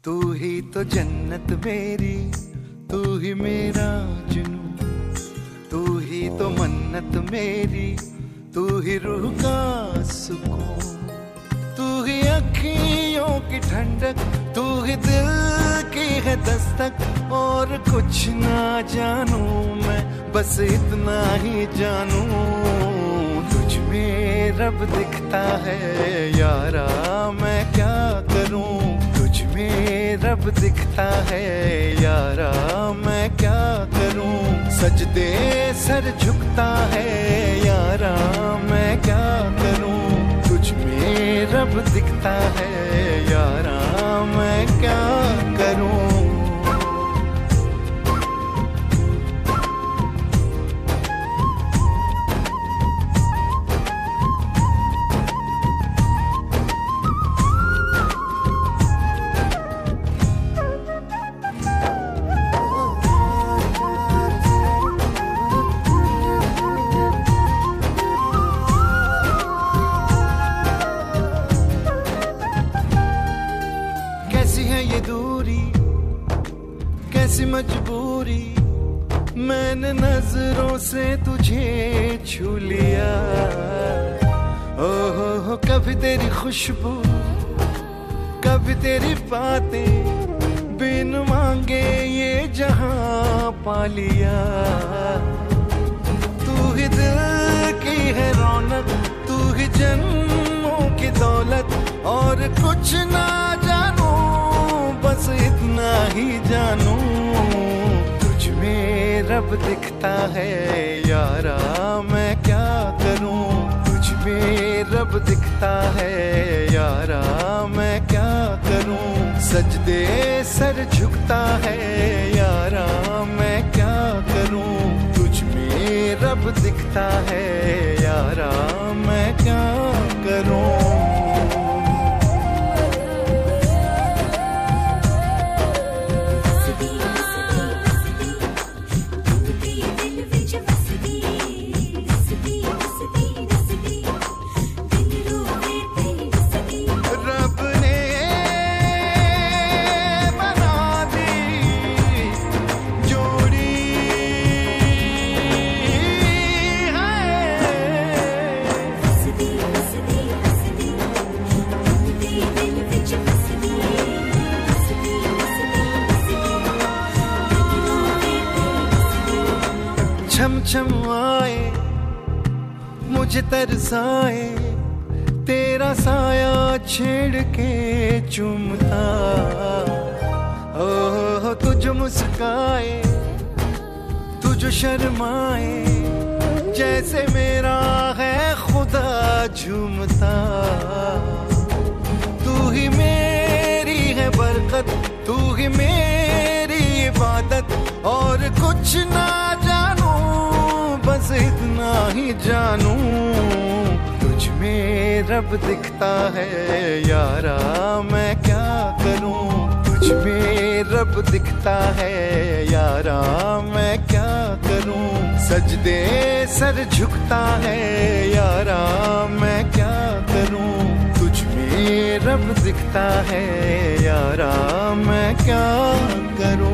तू ही तो जन्नत मेरी, तू ही मेरा जुनून, तू ही तो मन्नत मेरी, तू ही रूह का सुकून, तू ही अखियों की ठंडक, तू ही दिल की है दस्तक। और कुछ ना जानू मैं, बस इतना ही जानू, तुझ में रब दिखता है यारा, मैं क्या करूं। तुझ में रब दिखता है यारा, मैं क्या करूं। सजदे सर झुकता है यारा, मैं क्या करूं। तुझ में रब दिखता है यारा, मैं क्या करूं। कैसी है ये दूरी, कैसी मजबूरी, मैंने नजरों से तुझे छू लिया। ओहो कभी तेरी खुशबू, कभी तेरी बातें, बिन मांगे ये जहां पा लिया। तू ही दिल की है रौनक, तू ही जन्मों की दौलत, और कुछ ना जानू, बस इतना ही जानू, तुझ में रब दिखता है यारा, मैं क्या करूं। तुझ में रब दिखता है यारा, मैं क्या करूं। सजदे सर झुकता है यारा, मैं क्या करूं। तुझ में रब दिखता है यारा, मैं क्या करूं। छम छम आए, मुझे तरसाए, तेरा साया छेड़ के चूमता। ओह तुझ मुस्काए, तुझ शर्माए, जैसे मेरा है खुदा झूमता। तू ही मेरी है बरकत, तू ही मेरी इबादत, और कुछ ना जानू, बस इतना ही जानू, तुझ में रब दिखता है यारा, मैं क्या करूं। तुझ में रब दिखता है यारा, मैं क्या करूं। सजदे सर झुकता है यारा, मैं क्या करूं। तुझ में रब दिखता है यारा, मैं क्या करूं।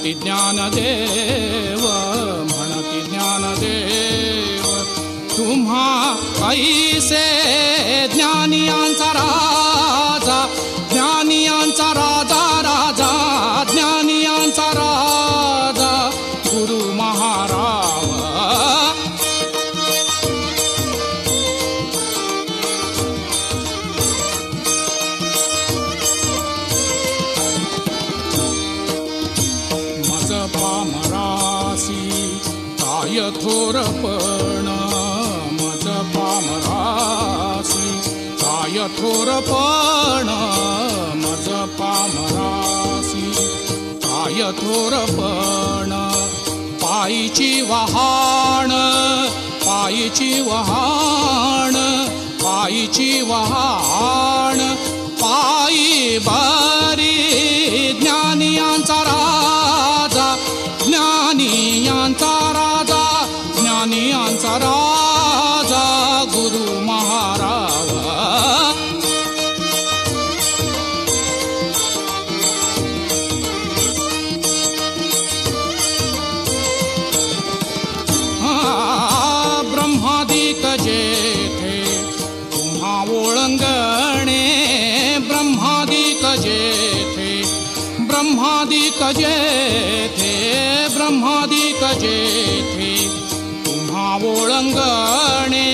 म्हणती ज्ञानदेव, म्हणती ज्ञानदेव. तुम्हा ऐसे ज्ञानियांचा राजा, ज्ञानियांचा राजा, राजा ज्ञानियांचा राजा गुरु महाराज. मज पामरासी काय थोरपण, मज पामरासी काय थोरपण, मज पामरासी काय थोरपण. पायीची वहाण, पायीची वहाण, पायीची वहाण, पायी बरी ज्ञानियांचा राजा, ज्ञानियांचा राजा, ज्ञानियांचा राजा गुरु महाराज. ब्रह्मादिक जेथे तुम्हा ओळंगणे, ब्रह्मादिक जेथे, ब्रह्मादिक जेथे, ब्रह्मादिक जेथे तुम्हा ओळंगणे.